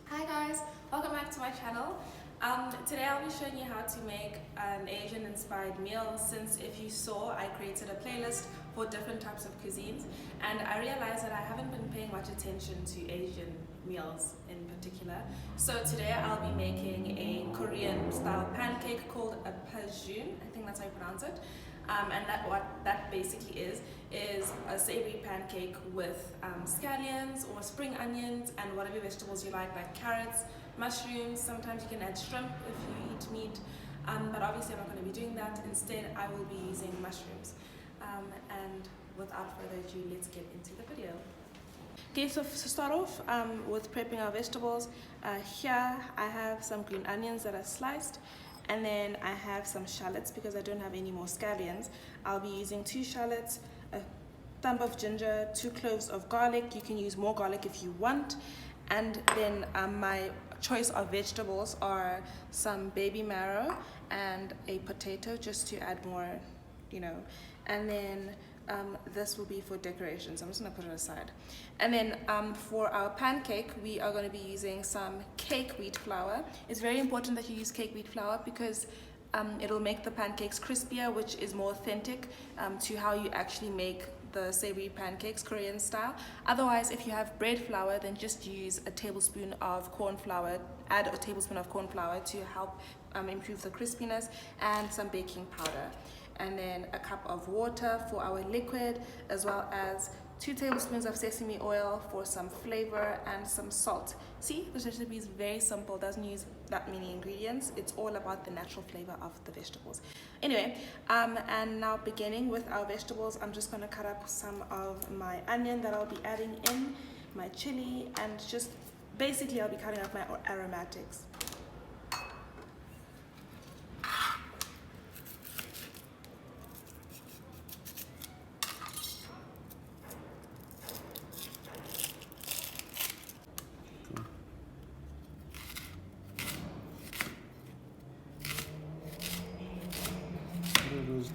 Hi guys, welcome back to my channel. Today I'll be showing you how to make an Asian inspired meal, since if you saw I created a playlist for different types of cuisines, and I realized that I haven't been paying much attention to Asian meals in particular. So today I'll be making a Korean style pancake called a Pajeon, I think that's how you pronounce it. And what that basically is a savory pancake with scallions or spring onions and whatever vegetables you like carrots, mushrooms. Sometimes you can add shrimp if you eat meat, but obviously I'm not going to be doing that. Instead, I will be using mushrooms. And without further ado, let's get into the video. Okay, so to start off with prepping our vegetables, here I have some green onions that are sliced. And then I have some shallots because I don't have any more scallions. I'll be using 2 shallots, a thumb of ginger, 2 cloves of garlic. You can use more garlic if you want. And then my choice of vegetables are some baby marrow and a potato, just to add more, And then this will be for decoration, so I'm just going to put it aside. And then for our pancake, we are going to be using some cake wheat flour. It's very important that you use cake wheat flour because it'll make the pancakes crispier, which is more authentic to how you actually make the savory pancakes Korean style. Otherwise, if you have bread flour, then just use a tablespoon of corn flour. Add a tablespoon of corn flour to help improve the crispiness, and some baking powder. And then a cup of water for our liquid, as well as 2 tablespoons of sesame oil for some flavor, and some salt. See, this recipe is very simple, doesn't use that many ingredients. It's all about the natural flavor of the vegetables. Anyway, and now beginning with our vegetables, I'm just going to cut up some of my onion that I'll be adding in, my chili, and just basically I'll be cutting up my aromatics.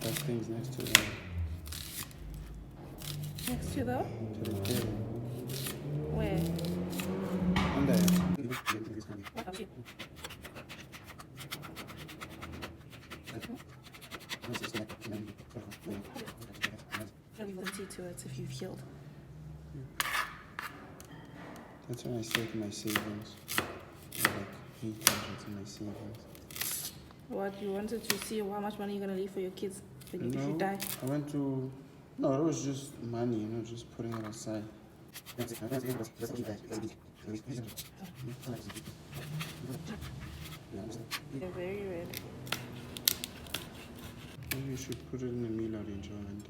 Those things next to the table. Where? And there. You can see to it if you've healed. That's when I saved my savings. Like 800 in my savings. What, you wanted to see how much money you're going to leave for your kids if you die? I went to... No, it was just money, just putting it aside. They're very red. Maybe you should put it in a meal arrangement.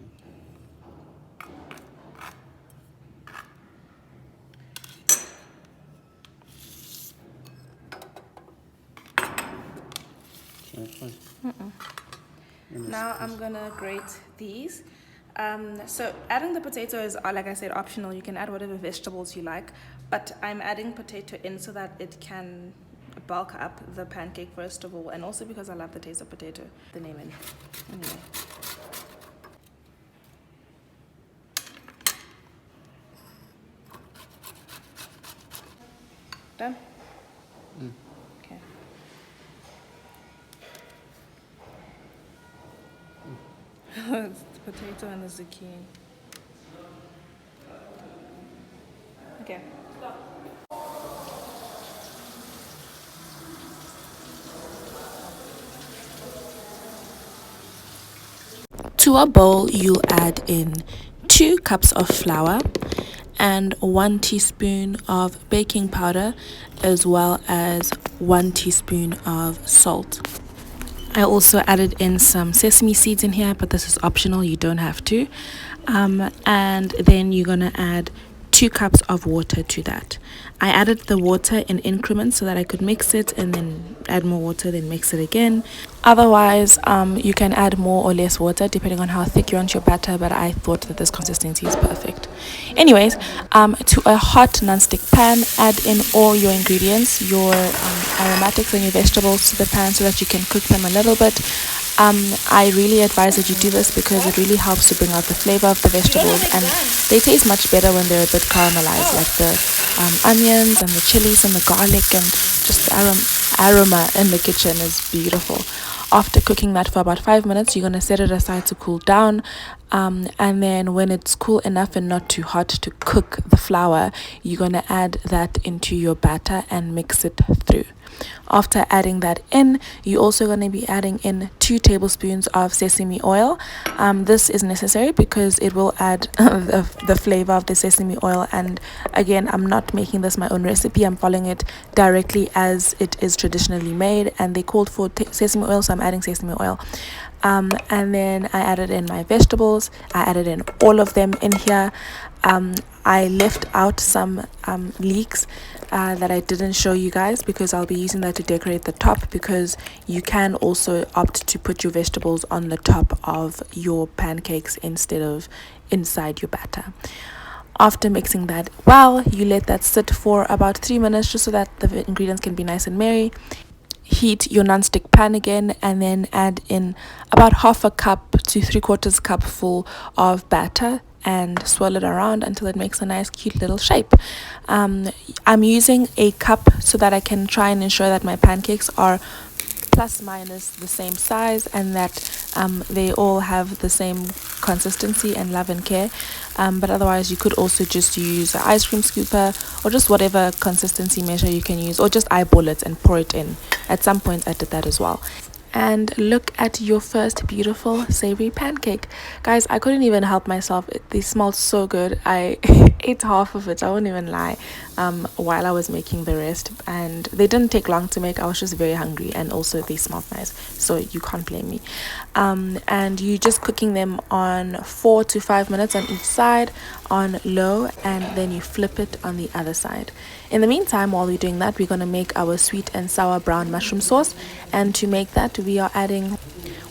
Now I'm gonna grate these. So adding the potato is, like I said, optional. You can add whatever vegetables you like, but I'm adding potato in so that it can bulk up the pancake first of all, and also because I love the taste of potato. The name in. Anyway. Done? Okay. It's the potato and the zucchini. Okay. To a bowl, you'll add in 2 cups of flour and 1 teaspoon of baking powder, as well as 1 teaspoon of salt. I also added in some sesame seeds in here, but this is optional, you don't have to. And then you're gonna add 2 cups of water to that. I added the water in increments so that I could mix it and then add more water, then mix it again. Otherwise, you can add more or less water depending on how thick you want your batter, but I thought that this consistency is perfect. Anyways, to a hot non-stick pan, add in all your ingredients, your aromatics and your vegetables to the pan so that you can cook them a little bit. I really advise that you do this because it really helps to bring out the flavor of the vegetables, and they taste much better when they're a bit caramelized, like the onions and the chilies and the garlic, and just the aroma in the kitchen is beautiful. After cooking that for about 5 minutes, you're going to set it aside to cool down, and then when it's cool enough and not too hot to cook the flour, you're going to add that into your batter and mix it through. After adding that in, you're also going to be adding in 2 tablespoons of sesame oil. This is necessary because it will add the flavor of the sesame oil, and again, I'm not making this my own recipe. I'm following it directly as it is traditionally made, and they called for sesame oil, so I'm adding sesame oil. And then I added in my vegetables. I added in all of them in here. I left out some leeks that I didn't show you guys because I'll be using that to decorate the top, because you can also opt to put your vegetables on the top of your pancakes instead of inside your batter. After mixing that well, you let that sit for about 3 minutes just so that the ingredients can be nice and merry. Heat your non-stick pan again, and then add in about half a cup to 3/4 cup full of batter and swirl it around until it makes a nice cute little shape. I'm using a cup so that I can try and ensure that my pancakes are plus minus the same size, and that they all have the same consistency and love and care. But otherwise, you could also just use an ice cream scooper or just whatever consistency measure you can use, or just eyeball it and pour it in. At some point I did that as well. And look at your first beautiful savory pancake. Guys, I couldn't even help myself. They smelled so good. I ate half of it, I won't even lie, while I was making the rest, and they didn't take long to make. I was just very hungry, and also they smelled nice, so you can't blame me. And you just cooking them on 4 to 5 minutes on each side on low, and then you flip it on the other side. In the meantime, while we're doing that, we're going to make our sweet and sour brown mushroom sauce, and to make that we are adding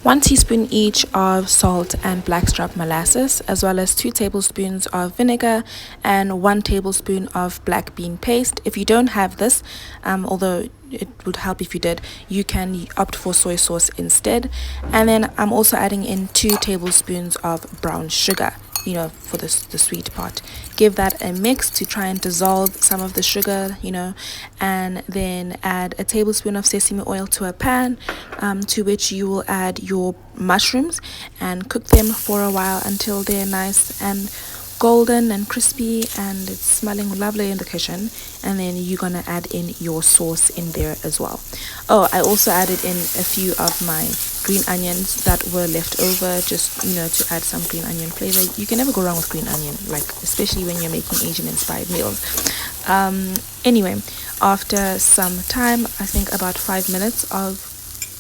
1 teaspoon each of salt and blackstrap molasses, as well as 2 tablespoons of vinegar and 1 tablespoon of black bean paste. If you don't have this, although it would help if you did, you can opt for soy sauce instead. And then I'm also adding in 2 tablespoons of brown sugar, for the sweet part. Give that a mix to try and dissolve some of the sugar, and then add a tablespoon of sesame oil to a pan, to which you will add your mushrooms and cook them for a while until they're nice and golden and crispy and it's smelling lovely in the kitchen. And then you're gonna add in your sauce in there as well. Oh, I also added in a few of my green onions that were left over, just to add some green onion flavor. You can never go wrong with green onion, especially when you're making Asian inspired meals. Anyway, after some time, I think about 5 minutes of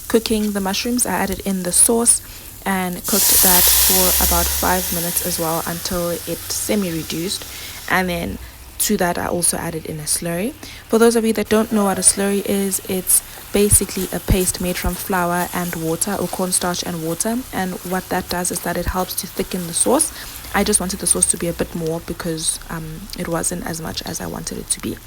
cooking the mushrooms, I added in the sauce and cooked that for about 5 minutes as well until it semi-reduced. And then to that I also added in a slurry. For those of you that don't know what a slurry is, it's basically a paste made from flour and water, or cornstarch and water, and what that does is that it helps to thicken the sauce. I just wanted the sauce to be a bit more because it wasn't as much as I wanted it to be.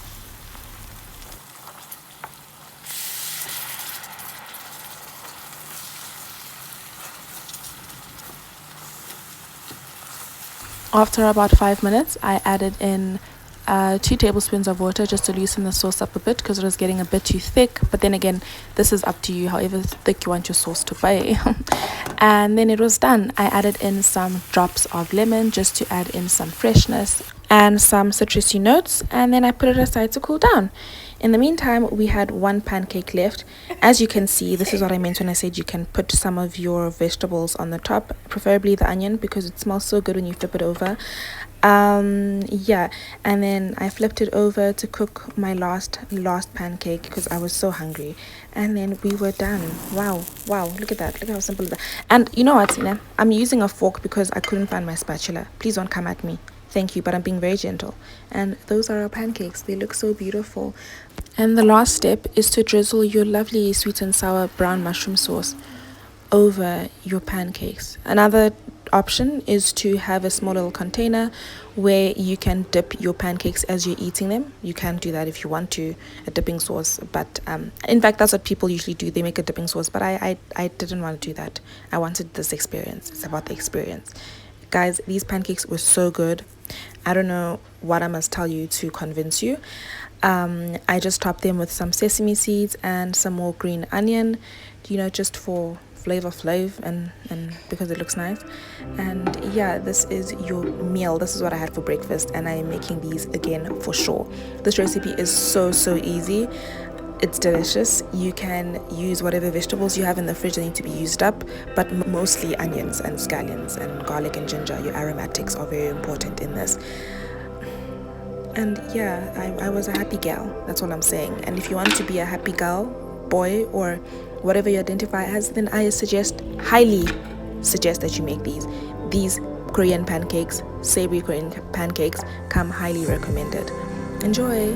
After about 5 minutes, I added in 2 tablespoons of water just to loosen the sauce up a bit because it was getting a bit too thick. But then again, this is up to you, however thick you want your sauce to be. And then it was done. I added in some drops of lemon just to add in some freshness and some citrusy notes, and then I put it aside to cool down. In the meantime, we had 1 pancake left. As you can see, this is what I meant when I said you can put some of your vegetables on the top, preferably the onion, because it smells so good when you flip it over. Yeah, and then I flipped it over to cook my last pancake because I was so hungry, and then we were done. Wow, look at that, look how simple it is. And you know what, Tina, I'm using a fork because I couldn't find my spatula. Please don't come at me. Thank you, but I'm being very gentle. And those are our pancakes. They look so beautiful. And the last step is to drizzle your lovely sweet and sour brown mushroom sauce over your pancakes. Another option is to have a small little container where you can dip your pancakes as you're eating them. You can do that if you want to, a dipping sauce, but in fact that's what people usually do. They make a dipping sauce, but I didn't want to do that. I wanted this experience. It's about the experience. Guys, these pancakes were so good. I don't know what I must tell you to convince you. I just topped them with some sesame seeds and some more green onion, you know, just for flavor and because it looks nice. And yeah, this is your meal. This is what I had for breakfast, and I am making these again for sure. This recipe is so easy. It's delicious. You can use whatever vegetables you have in the fridge that need to be used up, but mostly onions and scallions and garlic and ginger. Your aromatics are very important in this. And yeah, I was a happy gal. That's all I'm saying. And if you want to be a happy gal, boy, or whatever you identify as, then I highly suggest that you make these Korean pancakes. Savory Korean pancakes come highly recommended. Enjoy.